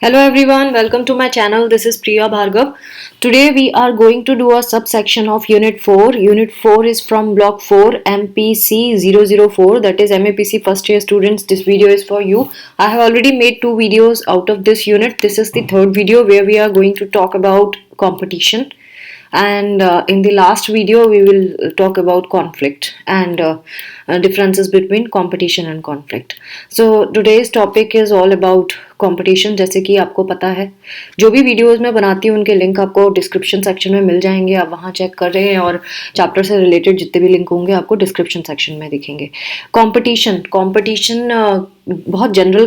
Hello everyone, welcome to my channel. This is Priya Bhargav. Today we are going to do a subsection of Unit 4. Unit 4 is from Block 4 MPC 004, that is MAPC first year students. This video is for you. I have already made two videos out of this unit. This is the third video where we are going to talk about competition. And in the last video we will talk about conflict and differences between competition and conflict. So today's topic is all about competition. जैसे कि आपको पता है जो भी videos मैं बनाती हूँ उनके लिंक आपको डिस्क्रिप्शन सेक्शन में मिल जाएंगे, आप वहाँ चेक कर रहे हैं और चैप्टर से रिलेटेड जितने भी लिंक होंगे आपको डिस्क्रिप्शन सेक्शन में दिखेंगे. कंपटीशन बहुत जनरल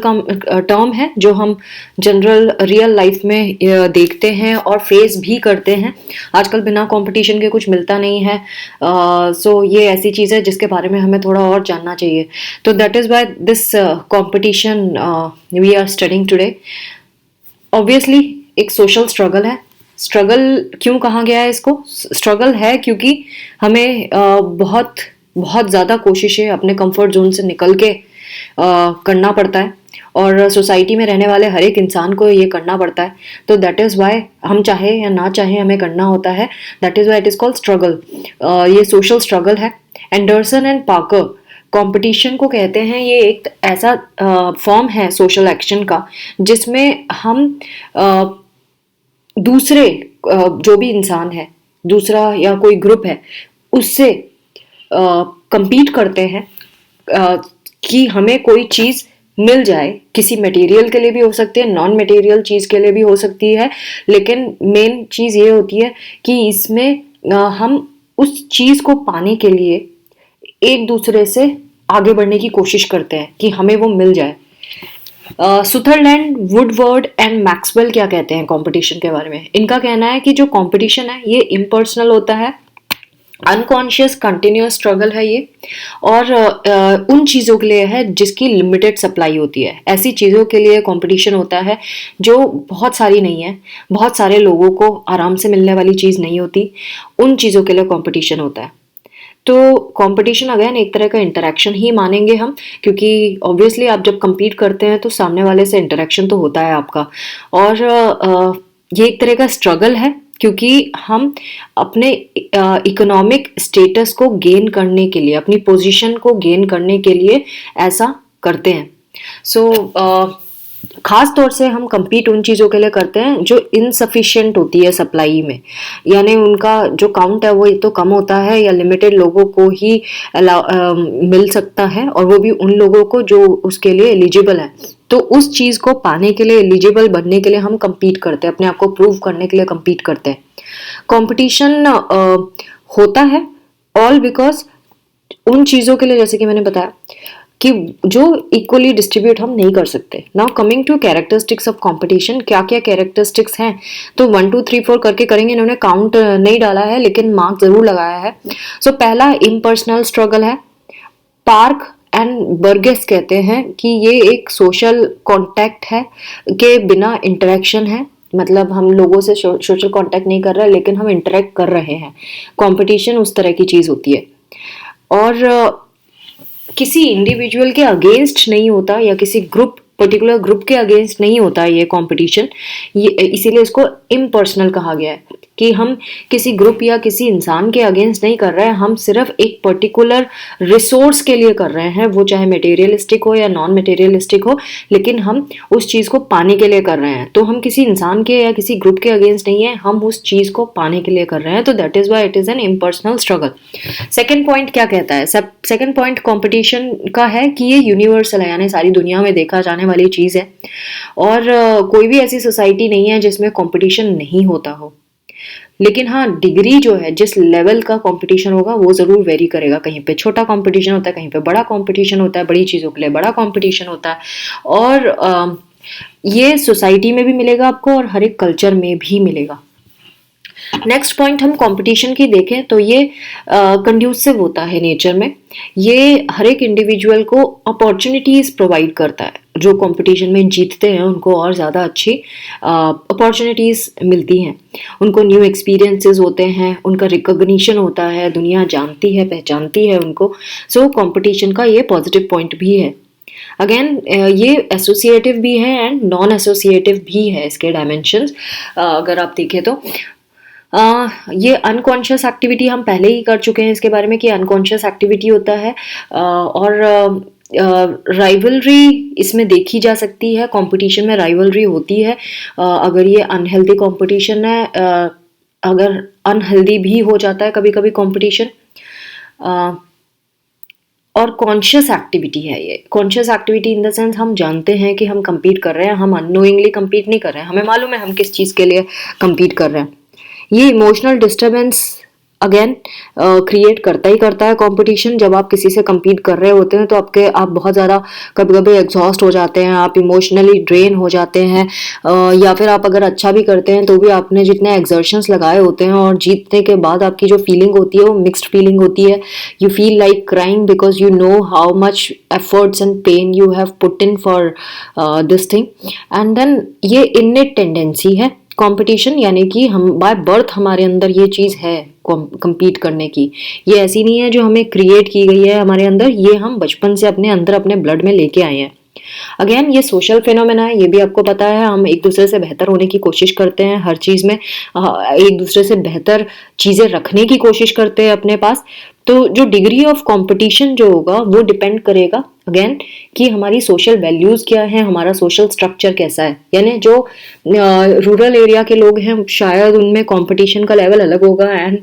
टर्म है जो हम जनरल रियल लाइफ में देखते हैं और फेस भी करते हैं. आजकल बिना कंपटीशन के कुछ मिलता नहीं है. सो ये ऐसी चीज़ है जिसके बारे में हमें थोड़ा और जानना चाहिए. तो that is why this competition we are studying today. Obviously एक सोशल स्ट्रगल है. स्ट्रगल क्यों कहा गया है इसको? स्ट्रगल है क्योंकि हमें बहुत बहुत ज़्यादा कोशिशें अपने कंफर्ट जोन से निकल के करना पड़ता है और सोसाइटी में रहने वाले हर एक इंसान को ये करना पड़ता है. तो दैट इज़ वाई हम चाहे या ना चाहे हमें करना होता है. That is why it is called struggle. ये सोशल स्ट्रगल है. एंडरसन एंड पार्कर कंपटीशन को कहते हैं ये एक ऐसा फॉर्म है सोशल एक्शन का जिसमें हम दूसरे जो भी इंसान है, दूसरा या कोई ग्रुप है, उससे compete करते हैं कि हमें कोई चीज़ मिल जाए. किसी मटेरियल के लिए भी हो सकती है, नॉन मटेरियल चीज़ के लिए भी हो सकती है, लेकिन मेन चीज़ ये होती है कि इसमें हम उस चीज़ को पाने के लिए एक दूसरे से आगे बढ़ने की कोशिश करते हैं कि हमें वो मिल जाए. सुथरलैंड, वुडवर्ड एंड मैक्सवेल क्या कहते हैं कंपटीशन के बारे में? इनका कहना है कि जो कंपटीशन है ये इम्पर्सनल होता है, अनकॉन्शियस कंटिन्यूअस स्ट्रगल है ये, और उन चीज़ों के लिए है जिसकी लिमिटेड सप्लाई होती है. ऐसी चीज़ों के लिए कंपटीशन होता है जो बहुत सारी नहीं है, बहुत सारे लोगों को आराम से मिलने वाली चीज़ नहीं होती. उन चीज़ों के लिए कंपटीशन होता है. तो कंपटीशन अगेन एक तरह का इंटरेक्शन ही मानेंगे हम, क्योंकि ऑब्वियसली आप जब compete करते हैं तो सामने वाले से इंटरेक्शन तो होता है आपका. और ये एक तरह का स्ट्रगल है क्योंकि हम अपने इकोनॉमिक स्टेटस को गेन करने के लिए, अपनी पोजीशन को गेन करने के लिए ऐसा करते हैं. सो खास तौर से हम compete उन चीज़ों के लिए करते हैं जो इनसफिशिएंट होती है सप्लाई में, यानी उनका जो काउंट है वो तो कम होता है या लिमिटेड लोगों को ही मिल सकता है, और वो भी उन लोगों को जो उसके लिए एलिजिबल है. तो उस चीज़ को पाने के लिए, एलिजिबल बनने के लिए हम compete करते हैं, अपने आप को प्रूव करने के लिए compete करते हैं. कंपटीशन होता है ऑल बिकॉज उन चीज़ों के लिए, जैसे कि मैंने बताया, कि जो इक्वली डिस्ट्रीब्यूट हम नहीं कर सकते. Now coming to characteristics of competition, क्या क्या कैरेक्टरिस्टिक्स हैं तो 1 2 3 4 करके करेंगे. इन्होंने काउंट नहीं डाला है लेकिन मार्क जरूर लगाया है. सो पहला इम्पर्सनल स्ट्रगल है. पार्क एंड बर्गेस कहते हैं कि ये एक सोशल कॉन्टैक्ट है के बिना इंटरेक्शन है. मतलब हम लोगों से सोशल कॉन्टैक्ट नहीं कर रहे लेकिन हम इंटरेक्ट कर रहे हैं. कंपटीशन उस तरह की चीज़ होती है. और किसी इंडिविजुअल के अगेंस्ट नहीं होता या किसी पर्टिकुलर ग्रुप के अगेंस्ट नहीं होता ये कंपटीशन. ये इसीलिए इसको इम्पर्सनल कहा गया है कि हम किसी ग्रुप या किसी इंसान के अगेंस्ट नहीं कर रहे हैं, हम सिर्फ एक पर्टिकुलर रिसोर्स के लिए कर रहे हैं, वो चाहे मटेरियलिस्टिक हो या नॉन मटेरियलिस्टिक हो, लेकिन हम उस चीज़ को पाने के लिए कर रहे हैं. तो हम किसी इंसान के या किसी ग्रुप के अगेंस्ट नहीं है, हम उस चीज़ को पाने के लिए कर रहे हैं. तो that is why it is an impersonal struggle. Second point क्या कहता है? सेकेंड पॉइंट कॉम्पिटिशन का है कि ये यूनिवर्सल है, यानी सारी दुनिया में देखा जाने वाली चीज़ है, और कोई भी ऐसी सोसाइटी नहीं है जिसमें कंपटीशन नहीं होता हो. लेकिन हाँ, डिग्री जो है, जिस लेवल का कंपटीशन होगा वो ज़रूर वेरी करेगा. कहीं पे छोटा कंपटीशन होता है, कहीं पे बड़ा कंपटीशन होता है, बड़ी चीज़ों के लिए बड़ा कंपटीशन होता है. और ये सोसाइटी में भी मिलेगा आपको और हर एक कल्चर में भी मिलेगा. नेक्स्ट पॉइंट हम कंपटीशन की देखें तो ये कंड्यूसिव होता है नेचर में. ये हर एक इंडिविजुअल को अपॉर्चुनिटीज़ प्रोवाइड करता है. जो कंपटीशन में जीतते हैं उनको और ज़्यादा अच्छी अपॉर्चुनिटीज़ मिलती हैं, उनको न्यू एक्सपीरियंसेस होते हैं, उनका रिकॉग्निशन होता है, दुनिया जानती है, पहचानती है उनको. सो कंपटीशन का ये पॉजिटिव पॉइंट भी है. अगेन ये एसोसिएटिव भी है एंड नॉन एसोसिएटिव भी है इसके डायमेंशंस, अगर आप देखें तो ये अनकॉन्शियस एक्टिविटी हम पहले ही कर चुके हैं इसके बारे में कि अनकॉन्शियस एक्टिविटी होता है, और राइवलरी इसमें देखी जा सकती है, कंपटीशन में राइवलरी होती है। अगर ये अनहेल्दी कंपटीशन है, अगर अनहेल्दी भी हो जाता है कभी कभी कंपटीशन। और कॉन्शियस एक्टिविटी है ये। Conscious activity in the sense हम जानते हैं कि हम compete कर रहे हैं, हम अननोइंगली compete नहीं कर रहे हैं, हमें मालूम है हम किस चीज़ के लिए compete कर रहे हैं। ये इमोशनल डिस्टर्बेंस अगेन क्रिएट करता ही करता है कंपटीशन। जब आप किसी से compete कर रहे होते हैं तो आप बहुत ज़्यादा कभी कभी एग्जॉस्ट हो जाते हैं, आप इमोशनली ड्रेन हो जाते हैं, या फिर आप अगर अच्छा भी करते हैं तो भी आपने जितने एक्सर्शंस लगाए होते हैं और जीतने के बाद आपकी जो फीलिंग होती है वो मिक्स्ड फीलिंग होती है। You feel like crying because you know how much efforts and pain you have put in for this thing, and then ये इननेट टेंडेंसी है कंपटीशन, यानी कि हम बाय बर्थ हमारे अंदर ये चीज़ है compete करने की। ये ऐसी नहीं है जो हमें क्रिएट की गई है हमारे अंदर, ये हम बचपन से अपने अंदर अपने ब्लड में लेके आए हैं। अगेन ये सोशल फिनोमेना है, ये भी आपको पता है। हम एक दूसरे से बेहतर होने की कोशिश करते हैं हर चीज़ में, एक दूसरे से बेहतर चीज़ें रखने की कोशिश करते हैं अपने पास। तो जो डिग्री ऑफ कंपटीशन जो होगा वो डिपेंड करेगा अगेन कि हमारी सोशल वैल्यूज़ क्या है, हमारा सोशल स्ट्रक्चर कैसा है। यानी जो रूरल एरिया के लोग हैं शायद उनमें कंपटीशन का लेवल अलग होगा, एंड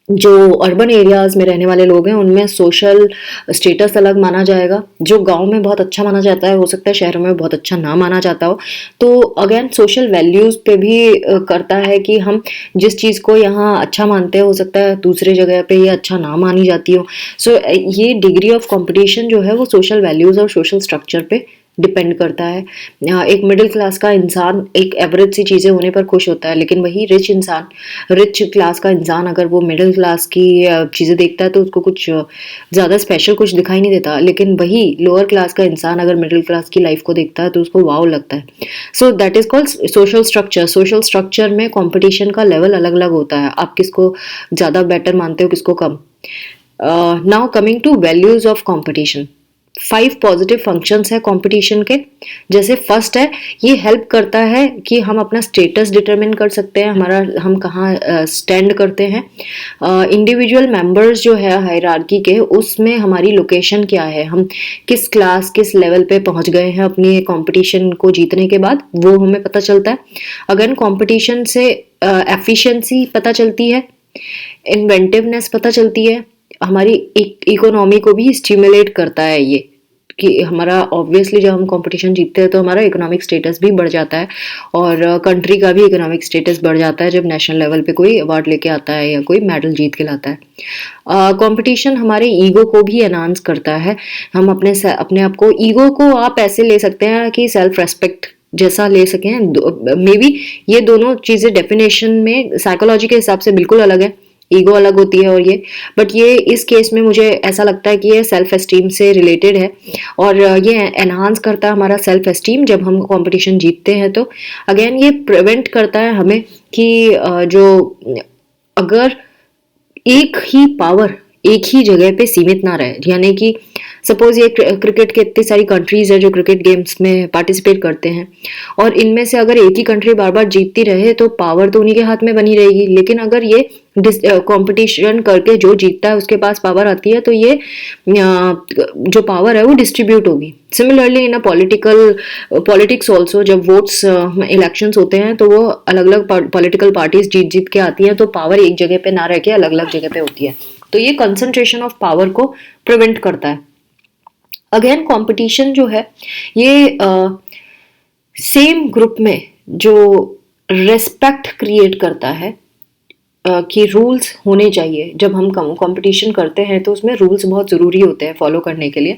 जो अर्बन एरियाज में रहने वाले लोग हैं उनमें सोशल स्टेटस अलग माना जाएगा। जो गांव में बहुत अच्छा माना जाता है हो सकता है शहरों में बहुत अच्छा ना माना जाता हो। तो अगेन सोशल वैल्यूज़ पे भी करता है कि हम जिस चीज़ को यहाँ अच्छा मानते हैं हो सकता है दूसरी जगह पे ये अच्छा ना मानी जाती हो। सो ये डिग्री ऑफ कंपटीशन जो है वो सोशल वैल्यूज़ और सोशल स्ट्रक्चर पे डिपेंड करता है। एक मिडिल क्लास का इंसान एक एवरेज सी चीज़ें होने पर खुश होता है, लेकिन वही रिच क्लास का इंसान अगर वो मिडिल क्लास की चीज़ें देखता है तो उसको कुछ ज़्यादा स्पेशल कुछ दिखाई नहीं देता। लेकिन वही लोअर क्लास का इंसान अगर मिडिल क्लास की लाइफ को देखता है तो उसको वाव लगता है। So that is called social structure. Social structure में कॉम्पिटिशन का लेवल अलग अलग होता है, आप किसको ज़्यादा बेटर मानते हो किसको कम। Now coming to values of competition, 5 positive functions है कंपटीशन के। जैसे फर्स्ट है, ये हेल्प करता है कि हम अपना स्टेटस डिटरमिन कर सकते हैं, हमारा हम कहाँ स्टैंड करते हैं। इंडिविजुअल मेंबर्स जो है हायरार्की के, उसमें हमारी लोकेशन क्या है, हम किस क्लास किस लेवल पे पहुंच गए हैं अपनी कंपटीशन को जीतने के बाद, वो हमें पता चलता है। अगेन कंपटीशन से एफिशिएंसी पता चलती है, इन्वेंटिवनेस पता चलती है, हमारी इकोनॉमी को भी स्टिमुलेट करता है ये कि हमारा ऑब्वियसली जब हम कंपटीशन जीतते हैं तो हमारा इकोनॉमिक स्टेटस भी बढ़ जाता है, और कंट्री का भी इकोनॉमिक स्टेटस बढ़ जाता है जब नेशनल लेवल पे कोई अवार्ड लेके आता है या कोई मेडल जीत के लाता है। कंपटीशन हमारे ईगो को भी एनहांस करता है। हम अपने आप को, ईगो को आप ऐसे ले सकते हैं कि सेल्फ रेस्पेक्ट जैसा ले सकें। मे बी ये दोनों चीज़ें डेफिनेशन में साइकोलॉजी के हिसाब से बिल्कुल अलग है, ईगो अलग होती है और ये, बट ये इस केस में मुझे ऐसा लगता है कि ये सेल्फ एस्टीम से रिलेटेड है, और ये एनहांस करता है हमारा सेल्फ एस्टीम जब हम कंपटीशन जीतते हैं। तो अगेन ये प्रिवेंट करता है हमें कि जो अगर एक ही पावर एक ही जगह पे सीमित ना रहे, यानी कि सपोज ये क्रिकेट के इतनी सारी कंट्रीज है जो क्रिकेट गेम्स में पार्टिसिपेट करते हैं, और इनमें से अगर एक ही कंट्री बार बार जीतती रहे तो पावर तो उन्हीं के हाथ में बनी रहेगी। लेकिन अगर ये कंपटीशन करके जो जीतता है उसके पास पावर आती है तो ये जो पावर है वो डिस्ट्रीब्यूट होगी। Similarly in a politics also, जब वोट्स इलेक्शंस होते हैं तो वो अलग अलग पॉलिटिकल पार्टीज जीत जीत के आती हैं, तो पावर एक जगह पे ना रह के अलग अलग जगह पे होती है। तो ये कंसंट्रेशन ऑफ पावर को प्रिवेंट करता है। अगेन कंपटीशन जो है ये सेम ग्रुप में जो रेस्पेक्ट क्रिएट करता है कि रूल्स होने चाहिए। जब हम कंपटीशन करते हैं तो उसमें रूल्स बहुत ज़रूरी होते हैं फॉलो करने के लिए।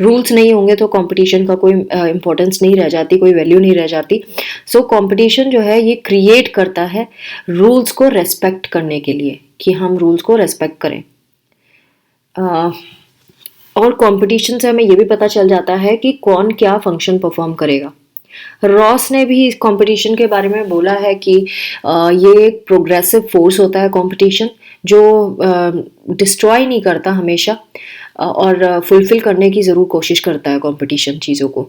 रूल्स नहीं होंगे तो कंपटीशन का कोई इम्पोर्टेंस नहीं रह जाती, कोई वैल्यू नहीं रह जाती। सो कंपटीशन जो है ये क्रिएट करता है रूल्स को रेस्पेक्ट करने के लिए, कि हम रूल्स को रेस्पेक्ट करें। और कंपटीशन से हमें ये भी पता चल जाता है कि कौन क्या फंक्शन परफॉर्म करेगा। रॉस ने भी इस कंपटीशन के बारे में बोला है कि ये एक प्रोग्रेसिव फोर्स होता है कंपटीशन, जो डिस्ट्रॉय नहीं करता हमेशा, और फुलफिल करने की ज़रूर कोशिश करता है कंपटीशन चीज़ों को।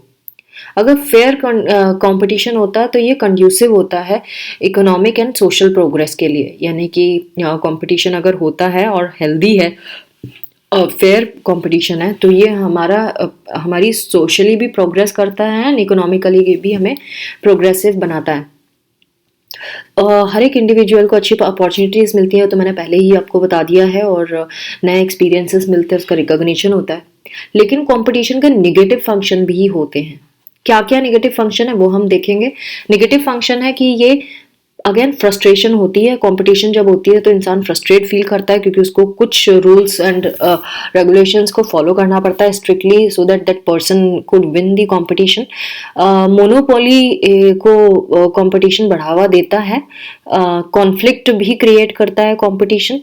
अगर फेयर कंपटीशन होता है तो ये कंड्यूसिव होता है इकोनॉमिक एंड सोशल प्रोग्रेस के लिए, यानी कि कंपटीशन अगर होता है और हेल्दी है, फेयर कंपटीशन है, तो ये हमारी सोशली भी प्रोग्रेस करता है एंड इकोनॉमिकली भी हमें प्रोग्रेसिव बनाता है। हर एक इंडिविजुअल को अच्छी अपॉर्चुनिटीज़ मिलती हैं, तो मैंने पहले ही आपको बता दिया है, और नए एक्सपीरियंसेस मिलते हैं, उसका रिकॉग्निशन होता है। लेकिन कंपटीशन के नेगेटिव फंक्शन भी होते हैं। क्या क्या नेगेटिव फंक्शन है वो हम देखेंगे। नेगेटिव फंक्शन है कि ये अगेन फ्रस्ट्रेशन होती है। कंपटीशन जब होती है तो इंसान फ्रस्ट्रेट फील करता है, क्योंकि उसको कुछ रूल्स एंड रेगुलेशंस को फॉलो करना पड़ता है strictly, so that that person could win the competition. Monopoly को कंपटीशन बढ़ावा देता है। कॉन्फ्लिक्ट भी क्रिएट करता है कंपटीशन।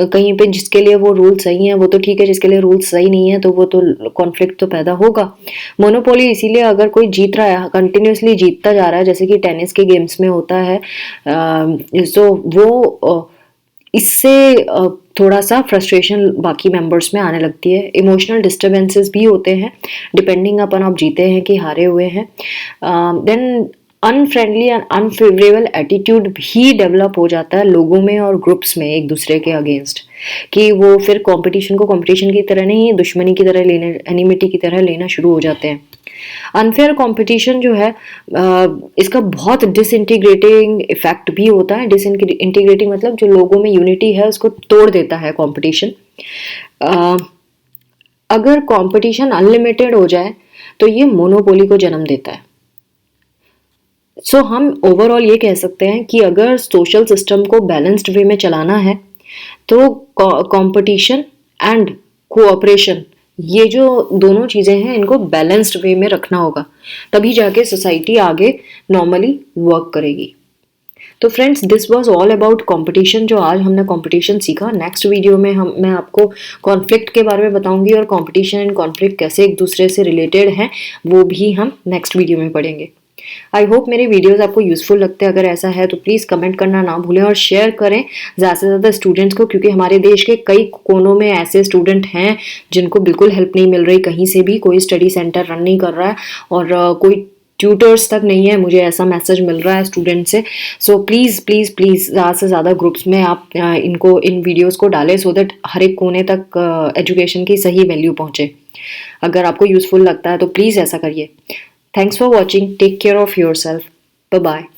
कहीं पे जिसके लिए वो रूल सही है वो तो ठीक है, जिसके लिए रूल सही नहीं है तो वो तो कॉन्फ्लिक्ट तो पैदा होगा। मोनोपोली इसीलिए, अगर कोई जीत रहा है, कंटिन्यूसली जीतता जा रहा है, जैसे कि टेनिस के गेम्स में होता है, तो वो इससे थोड़ा सा फ्रस्ट्रेशन बाकी मेंबर्स में आने लगती है। इमोशनल डिस्टर्बेंसेस भी होते हैं डिपेंडिंग अपन आप जीते हैं कि हारे हुए हैं। Then unfriendly and unfavourable attitude भी डेवलप हो जाता है लोगों में और ग्रुप्स में एक दूसरे के अगेंस्ट, कि वो फिर कंपटीशन को कंपटीशन की तरह नहीं, दुश्मनी की तरह लेने, एनिमिटी की तरह लेना शुरू हो जाते हैं। अनफेयर कंपटीशन जो है, इसका बहुत डिसइंटीग्रेटिंग इफेक्ट भी होता है। डिसइंटीग्रेटिंग मतलब जो लोगों में यूनिटी है उसको तोड़ देता है कंपटीशन। अगर कंपटीशन अनलिमिटेड हो जाए तो ये मोनोपोली को जन्म देता है। सो हम ओवरऑल ये कह सकते हैं कि अगर सोशल सिस्टम को बैलेंस्ड वे में चलाना है तो कंपटीशन एंड कोऑपरेशन, ये जो दोनों चीज़ें हैं, इनको बैलेंस्ड वे में रखना होगा, तभी जाके सोसाइटी आगे नॉर्मली वर्क करेगी। तो friends, this was all about competition, जो आज हमने कंपटीशन सीखा। नेक्स्ट वीडियो में मैं आपको कॉन्फ्लिक्ट के बारे में बताऊंगी, और कंपटीशन एंड कॉन्फ्लिक्ट कैसे एक दूसरे से रिलेटेड हैं वो भी हम नेक्स्ट वीडियो में पढ़ेंगे। आई होप मेरे वीडियोस आपको यूजफुल लगते हैं। अगर ऐसा है तो प्लीज़ कमेंट करना ना भूलें और शेयर करें ज़्यादा से ज़्यादा स्टूडेंट्स को, क्योंकि हमारे देश के कई कोनों में ऐसे स्टूडेंट हैं जिनको बिल्कुल हेल्प नहीं मिल रही, कहीं से भी कोई स्टडी सेंटर रन नहीं कर रहा है, और कोई ट्यूटर्स तक नहीं है। मुझे ऐसा मैसेज मिल रहा है स्टूडेंट से। सो प्लीज़ प्लीज़ प्लीज़ ज़्यादा से ज़्यादा ग्रुप्स में आप इन वीडियोज़ को डालें, सो दैट हर एक कोने तक एजुकेशन की सही वैल्यू पहुँचे। अगर आपको यूज़फुल लगता है तो प्लीज़ ऐसा करिए। Thanks for watching. Take care of yourself. Bye bye.